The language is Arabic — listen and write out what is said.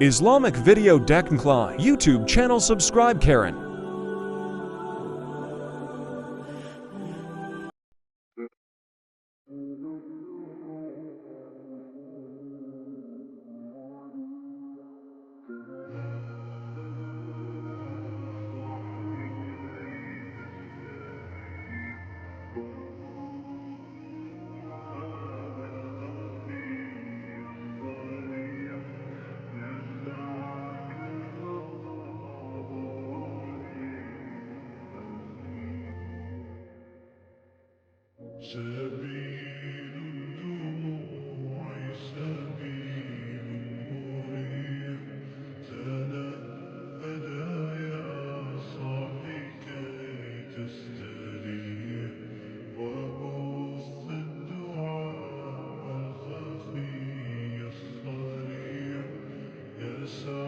Islamic Video Decline YouTube channel subscribe Karen. سبيل الدموع سبيل مريح تنهدى يا صاحي كي تستريح وبث الدعاء الخفي الصريح يسعى